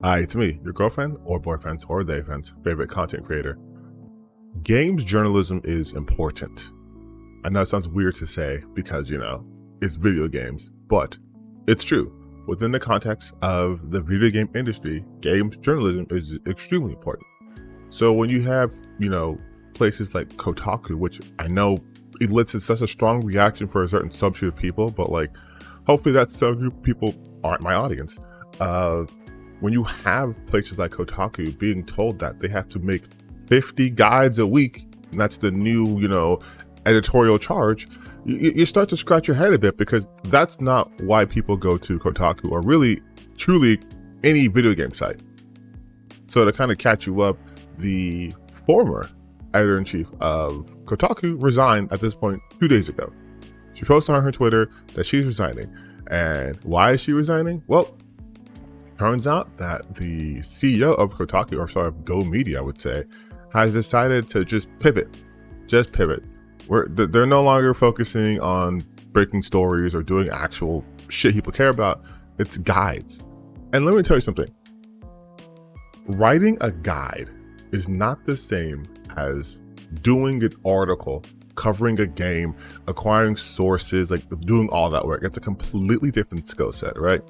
Hi, it's me, your girlfriend or boyfriend's or their friend's favorite content creator. Games journalism is important. I know it sounds weird to say because, it's video games, but it's true. Within the context of the video game industry, games journalism is extremely important. So when you have, places like Kotaku, which I know elicits such a strong reaction for a certain subset of people, but hopefully that subgroup of people aren't my audience. When you have places like Kotaku being told that they have to make 50 guides a week, and that's the new, editorial charge, you start to scratch your head a bit, because that's not why people go to Kotaku or really, truly any video game site. So to kind of catch you up, the former editor-in-chief of Kotaku resigned at this point 2 days ago. She posted on her Twitter that she's resigning. And why is she resigning? Well, turns out that the CEO of Kotaku, or sorry, Go Media, I would say, has decided to just pivot. They're no longer focusing on breaking stories or doing actual shit people care about. It's guides. And let me tell you something. Writing a guide is not the same as doing an article, covering a game, acquiring sources, doing all that work. It's a completely different skill set, right?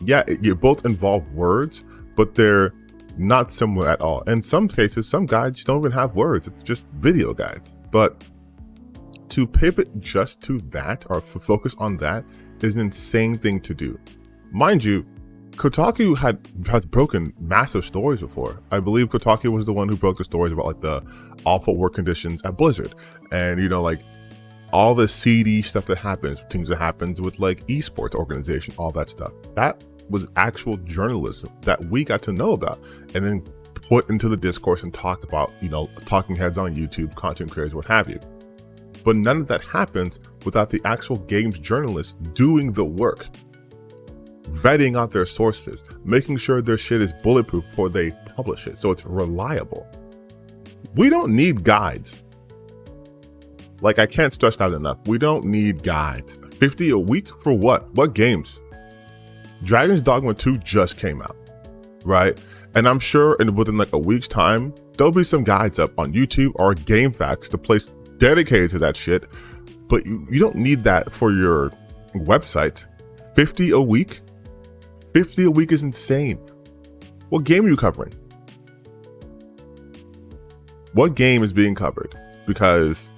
Yeah, you both involve words, but they're not similar at all. In some cases, some guides don't even have words. It's just video guides. But to pivot just to that, or focus on that, is an insane thing to do. Mind you, Kotaku has broken massive stories before. I believe Kotaku was the one who broke the stories about the awful work conditions at Blizzard, and all the seedy stuff that happens with esports organization, all that stuff. That was actual journalism that we got to know about and then put into the discourse and talk about, talking heads on YouTube, content creators, what have you. But none of that happens without the actual games journalists doing the work, vetting out their sources, making sure their shit is bulletproof before they publish it, so it's reliable. We don't need guides. I can't stress that enough. We don't need guides. 50 a week for what? What games? Dragon's Dogma 2 just came out, right? And I'm sure within a week's time, there'll be some guides up on YouTube or GameFAQs, the place dedicated to that shit. But you don't need that for your website. 50 a week? 50 a week is insane. What game are you covering? What game is being covered? Because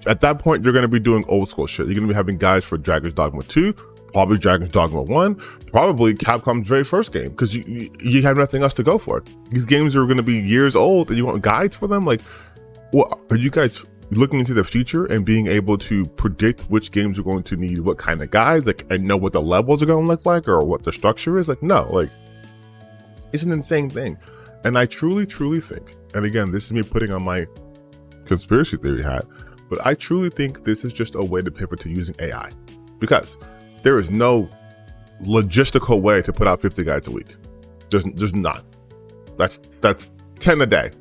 at that point, you're going to be doing old school shit. You're going to be having guides for Dragon's Dogma 2, probably Dragon's Dogma 1, probably Capcom's very first game, because you have nothing else to go for. These games are going to be years old, and you want guides for them? What are you guys looking into the future and being able to predict which games are going to need what kind of guides, and know what the levels are going to look like or what the structure is? No, it's an insane thing. And I truly think, and again, this is me putting on my conspiracy theory hat, but I truly think this is just a way to pivot to using AI, because there is no logistical way to put out 50 guides a week. There's not. That's 10 a day,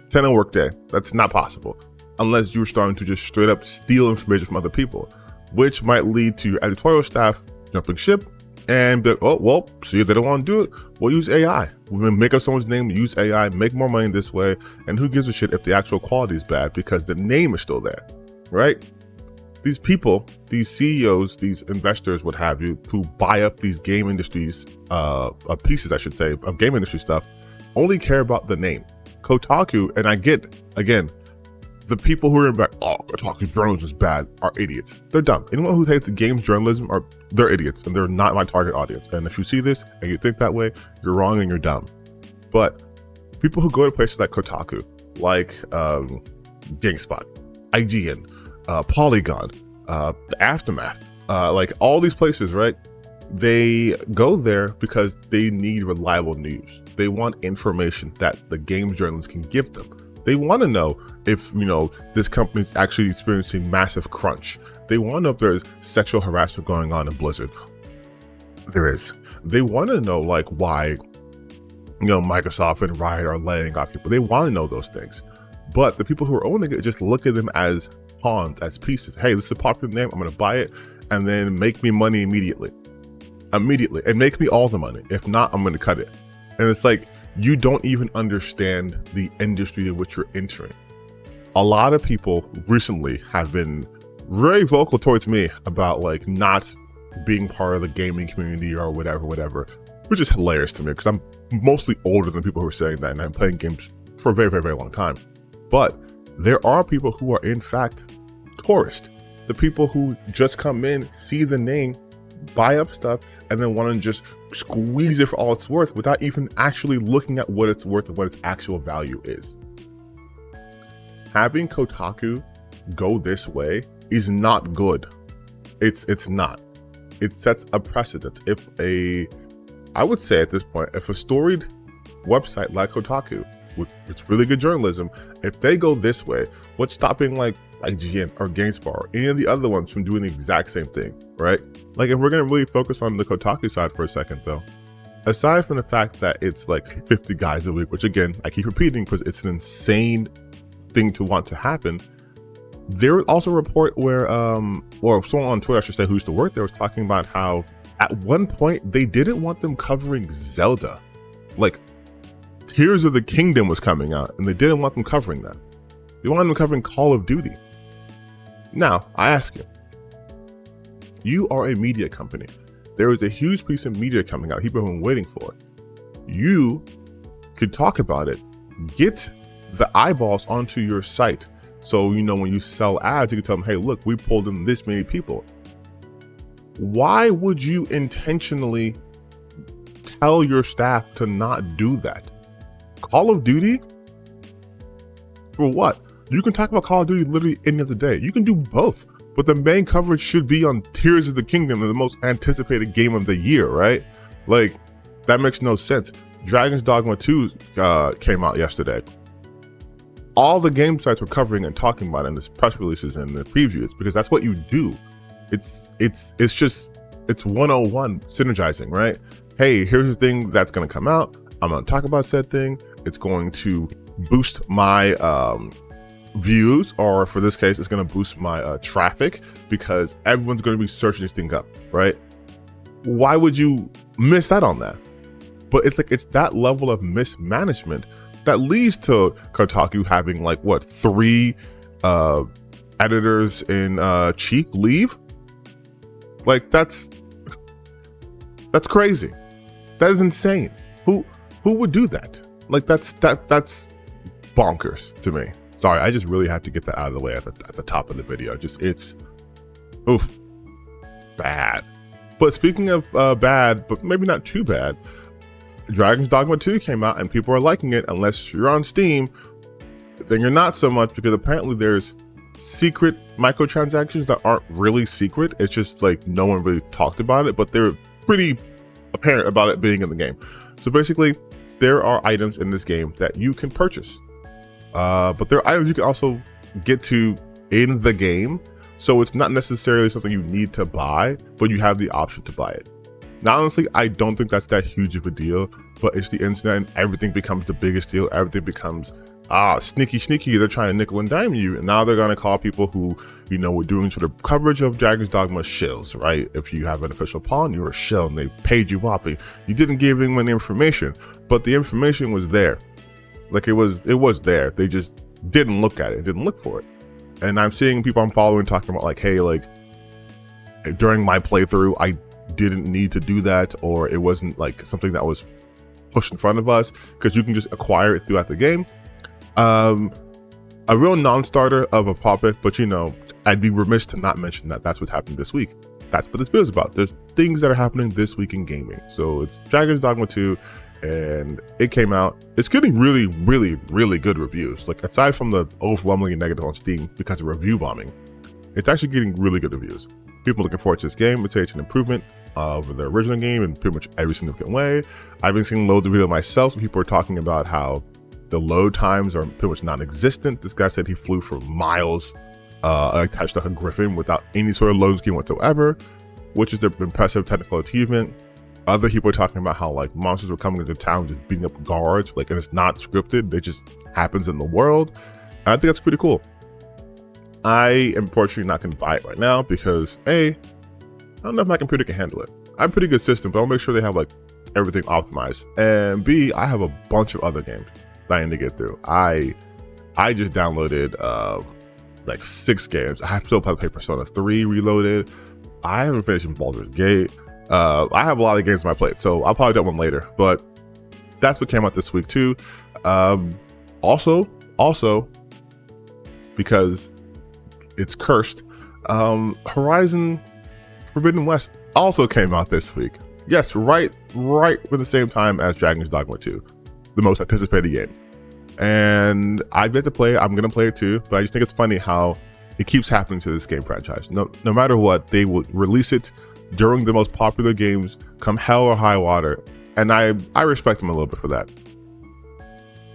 10 a work day. That's not possible unless you're starting to just straight up steal information from other people, which might lead to your editorial staff jumping ship and be like, oh, well, see if they don't want to do it, we'll use AI. We'll make up someone's name, use AI, make more money this way. And who gives a shit if the actual quality is bad, because the name is still there, right? These people, these CEOs, these investors, what have you, who buy up these game industries, pieces, I should say, of game industry stuff, only care about the name. Kotaku, and I get, again, the people who are like, oh, Kotaku journalism is bad, are idiots. They're dumb. Anyone who hates games journalism, they're idiots, and they're not my target audience. And if you see this and you think that way, you're wrong and you're dumb. But people who go to places like Kotaku, GameSpot, IGN, Polygon, the Aftermath, all these places, right? They go there because they need reliable news. They want information that the games journalists can give them. They want to know if, this company is actually experiencing massive crunch. They want to know if there's sexual harassment going on in Blizzard. There is. They want to know, why, Microsoft and Riot are laying off people. They want to know those things. But the people who are owning it just look at them as pawns, as pieces. Hey, this is a popular name. I'm going to buy it and then make me money immediately, and make me all the money. If not, I'm going to cut it. And it's like, you don't even understand the industry in which you're entering. A lot of people recently have been very vocal towards me about like not being part of the gaming community or whatever, which is hilarious to me because I'm mostly older than people who are saying that, and I'm playing games for a very, very, very long time. But there are people who are in fact tourists, the people who just come in, see the name, buy up stuff, and then want to just squeeze it for all it's worth without even actually looking at what it's worth and what its actual value is. Having Kotaku go this way is not good. It's not. It sets a precedent. I would say at this point, if a storied website like Kotaku, with it's really good journalism, if they go this way, what's stopping like IGN or GameSpot or any of the other ones from doing the exact same thing, right? Like if we're gonna really focus on the Kotaku side for a second though, aside from the fact that it's like 50 guys a week, which again, I keep repeating because it's an insane thing to want to happen. There was also a report where, or someone on Twitter, I should say, who used to work there, was talking about how at one point they didn't want them covering Zelda. Like Tears of the Kingdom was coming out and they didn't want them covering that. They wanted them covering Call of Duty. Now, I ask you, you are a media company. There is a huge piece of media coming out. People have been waiting for it. You could talk about it. Get the eyeballs onto your site. So, you know, when you sell ads, you can tell them, hey, look, we pulled in this many people. Why would you intentionally tell your staff to not do that? Call of Duty? For what? You can talk about Call of Duty literally any other day. You can do both. But the main coverage should be on Tears of the Kingdom, the most anticipated game of the year, right? Like, that makes no sense. Dragon's Dogma 2 came out yesterday. All the game sites were covering and talking about it in the press releases and the previews because that's what you do. It's 101 synergizing, right? Hey, here's the thing that's going to come out. I'm going to talk about said thing. It's going to boost my views, or for this case, it's going to boost my traffic because everyone's going to be searching this thing up, right? Why would you miss out on that? But it's like, it's that level of mismanagement that leads to Kotaku having like what, 3 editors in chief leave? Like that's crazy. That is insane. Who would do that? Like that's bonkers to me. Sorry, I just really have to get that out of the way at the top of the video. It's bad. But speaking of bad, but maybe not too bad, Dragon's Dogma 2 came out and people are liking it. Unless you're on Steam, then you're not so much, because apparently there's secret microtransactions that aren't really secret. It's just like no one really talked about it, but they're pretty apparent about it being in the game. So basically, there are items in this game that you can purchase, but there are items you can also get to in the game. So it's not necessarily something you need to buy, but you have the option to buy it. Now, honestly, I don't think that's that huge of a deal, but it's the internet and everything becomes the biggest deal. Everything becomes, sneaky, they're trying to nickel and dime you. And now they're going to call people who, you know, were doing sort of coverage of Dragon's Dogma shills, right? If you have an official pawn, you're a shill and they paid you off. You didn't give anyone the information, but the information was there. Like it was there. They just didn't look at it, didn't look for it. And I'm seeing people I'm following talking about like, hey, like during my playthrough, I didn't need to do that, or it wasn't like something that was pushed in front of us, because you can just acquire it throughout the game. A real non-starter of a topic, but you know, I'd be remiss to not mention that that's what's happening this week. That's what this video is about. There's things that are happening this week in gaming. So it's Dragon's Dogma 2, and it came out. It's getting really, really, really good reviews. Like aside from the overwhelmingly negative on Steam because of review bombing, it's actually getting really good reviews. People looking forward to this game would say it's an improvement over the original game in pretty much every significant way. I've been seeing loads of videos myself. People are talking about how the load times are pretty much non-existent. This guy said he flew for miles attached to a griffin without any sort of load scheme whatsoever, which is the impressive technical achievement. Other people are talking about how like monsters were coming into town just beating up guards, like, and it's not scripted. It just happens in the world. And I think that's pretty cool. I am fortunately not going to buy it right now because I don't know if my computer can handle it. I have a pretty good system, but I'll make sure they have like everything optimized. And B, I have a bunch of other games that I need to get through. I just downloaded like 6 games. I have still play Persona 3 Reloaded. I haven't finished Baldur's Gate. I have a lot of games on my plate, so I'll probably do one later. But that's what came out this week too. Also, because it's cursed, Horizon Forbidden West also came out this week. Yes, right with the same time as Dragon's Dogma 2, the most anticipated game. And I've yet to play it. I'm gonna play it too, but I just think it's funny how it keeps happening to this game franchise. No matter what, they will release it during the most popular games, come hell or high water, and I respect them a little bit for that.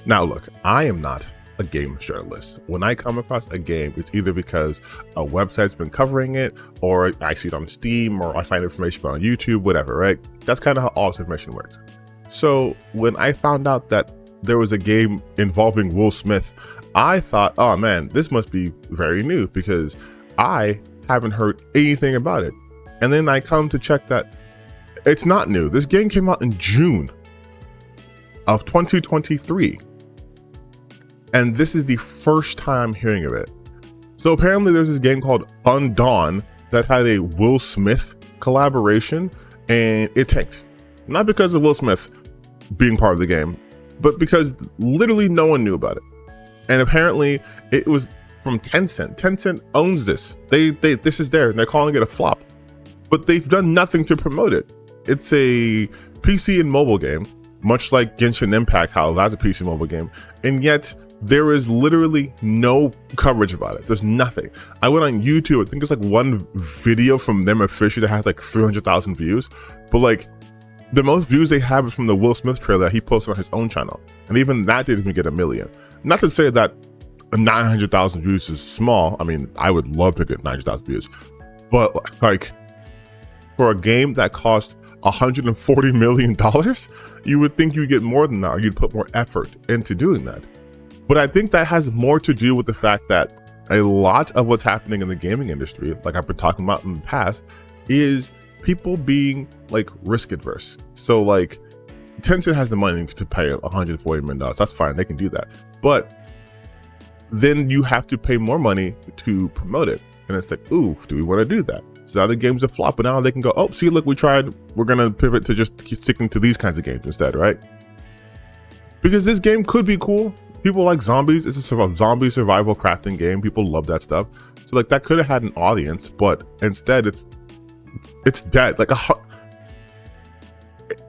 Now look, I am not a game journalist. When I come across a game, it's either because a website's been covering it, or I see it on Steam, or I find information on YouTube, whatever, right? That's kind of how all this information works. So when I found out that there was a game involving Will Smith, I thought, oh man, this must be very new because I haven't heard anything about it. And then I come to check that it's not new. This game came out in June of 2023. And this is the first time hearing of it. So apparently there's this game called Undawn that had a Will Smith collaboration, and it tanked. Not because of Will Smith being part of the game, but because literally no one knew about it. And apparently it was from Tencent. Tencent owns this. This is there, and they're calling it a flop. But they've done nothing to promote it. It's a PC and mobile game, much like Genshin Impact, how that's a PC mobile game. And yet there is literally no coverage about it. There's nothing. I went on YouTube, I think there's like one video from them officially that has like 300,000 views. But like the most views they have is from the Will Smith trailer that he posted on his own channel. And even that didn't even get 1 million. Not to say that 900,000 views is small. I mean, I would love to get 900,000 views. But like for a game that cost $140 million, you would think you'd get more than that, or you'd put more effort into doing that. But I think that has more to do with the fact that a lot of what's happening in the gaming industry, like I've been talking about in the past, is people being like risk adverse. So like Tencent has the money to pay $140 million. That's fine, they can do that. But then you have to pay more money to promote it. And it's like, ooh, do we want to do that? So now the games are flopping. Now they can go, oh, see, look, we tried. We're going to pivot to just keep sticking to these kinds of games instead, right? Because this game could be cool. People like zombies. It's a zombie survival crafting game. People love that stuff. So like that could have had an audience, but instead it's dead. Like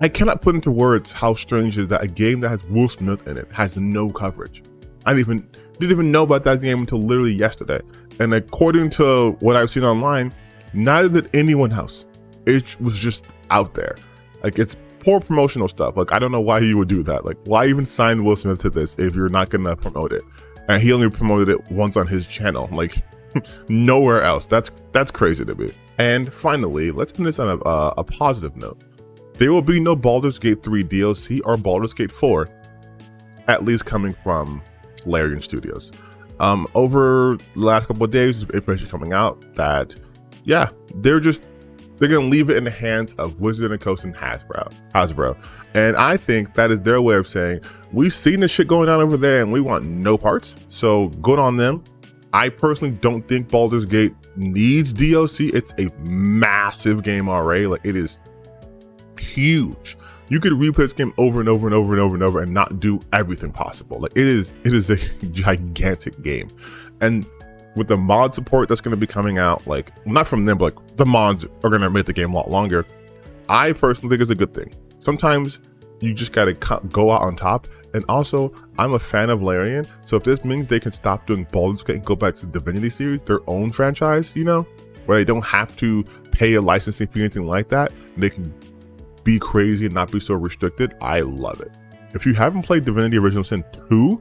I cannot put into words how strange it is that a game that has Will Smith in it has no coverage. I didn't even know about that game until literally yesterday. And according to what I've seen online, neither did anyone else. It was just out there. Like it's poor promotional stuff. Like I don't know why you would do that. Like why even sign Will Smith to this if you're not gonna promote it? And he only promoted it once on his channel. Like nowhere else. That's crazy to me. And finally, let's end this on a positive note. There will be no Baldur's Gate 3 DLC or Baldur's Gate 4, at least coming from Larian Studios. Over the last couple of days, information coming out that, yeah, they're gonna leave it in the hands of Wizard & Coast and Hasbro. And I think that is their way of saying, we've seen the shit going on over there and we want no parts. So good on them. I personally don't think Baldur's Gate needs DLC. It's a massive game already. Like it is huge. You could replay this game over and over and over and over and over and not do everything possible. Like it is a gigantic game. And with the mod support that's going to be coming out, like not from them, but like the mods are going to make the game a lot longer. I personally think it's a good thing. Sometimes you just got to go out on top. And also, I'm a fan of Larian, so if this means they can stop doing Baldur's Gate and go back to the Divinity series, their own franchise, you know, where they don't have to pay a licensing fee or anything like that, they can be crazy and not be so restricted, I love it. If you haven't played Divinity Original Sin 2,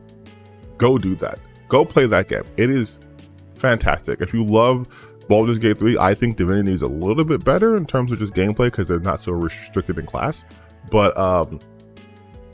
go do that. Go play that game. It is fantastic. If you love Baldur's Gate 3, I think Divinity is a little bit better in terms of just gameplay because they're not so restricted in class. But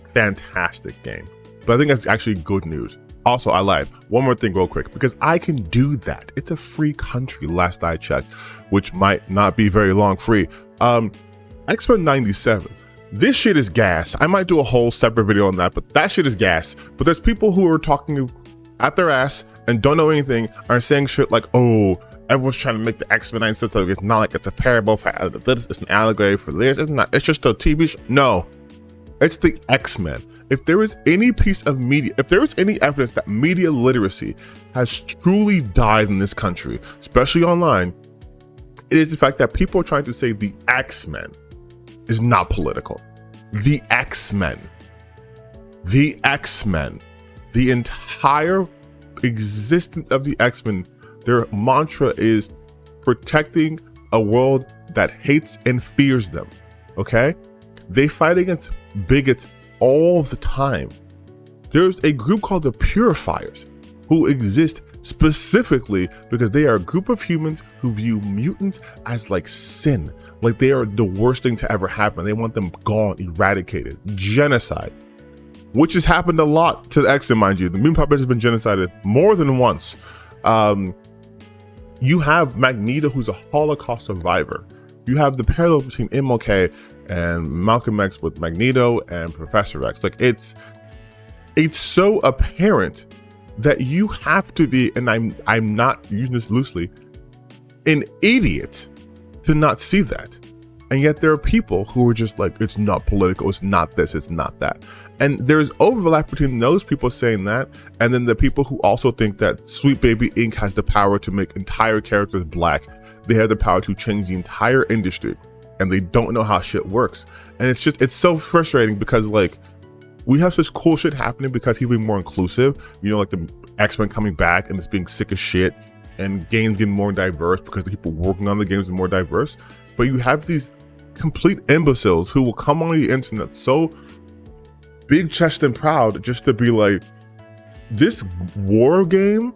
fantastic game. But I think that's actually good news. Also, I lied. One more thing real quick, because I can do that. It's a free country, last I checked, which might not be very long free. X-Men 97. This shit is gas. I might do a whole separate video on that, but that shit is gas. But there's people who are talking at their ass and don't know anything, are saying shit like, oh, everyone's trying to make the X-Men sense of it's not like it's a parable for this, it's an allegory for this. It's not, it's just a TV show. No, it's the X-Men. If there is any piece of media, if there is any evidence that media literacy has truly died in this country, especially online, it is the fact that people are trying to say the X-Men is not political. The X-Men. The X-Men. The entire existence of the X-Men, their mantra is protecting a world that hates and fears them, okay? They fight against bigots all the time. There's a group called the Purifiers who exist specifically because they are a group of humans who view mutants as like sin, like they are the worst thing to ever happen. They want them gone, eradicated, genocide, which has happened a lot to the X-Men, mind you. The mutant population has been genocided more than once. You have Magneto, who's a Holocaust survivor. You have the parallel between MLK and Malcolm X with Magneto and Professor X. Like it's so apparent that you have to be, and I'm not using this loosely, an idiot to not see that. And yet there are people who are just like, it's not political, it's not this, it's not that. And there's overlap between those people saying that and then the people who also think that Sweet Baby Inc. has the power to make entire characters black. They have the power to change the entire industry and they don't know how shit works. And it's so frustrating because like, we have such cool shit happening because he's being more inclusive, you know, like the X-Men coming back and it's being sick as shit and games getting more diverse because the people working on the games are more diverse. But you have these complete imbeciles who will come on the internet so big chested and proud just to be like, this war game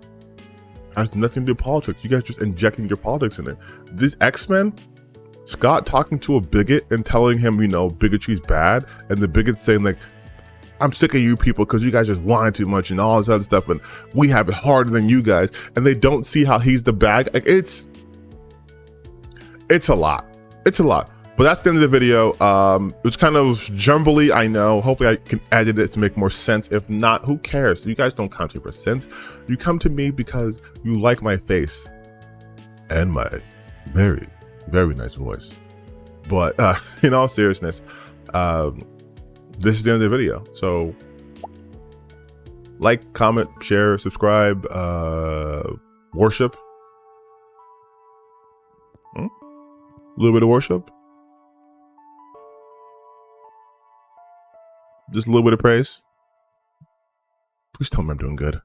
has nothing to do with politics. You guys just injecting your politics in it. This X-Men, Scott talking to a bigot and telling him, you know, bigotry is bad, and the bigot saying like, I'm sick of you people because you guys just whine too much and all this other stuff, and we have it harder than you guys, and they don't see how he's the bad. Like it's a lot. It's a lot. But that's the end of the video. It was kind of jumbly, I know. Hopefully I can edit it to make more sense. If not, who cares? You guys don't come to me for sense. You come to me because you like my face and my very, very nice voice. But in all seriousness, this is the end of the video. So like, comment, share, subscribe, worship. A little bit of worship. Just a little bit of praise. Please tell me I'm doing good.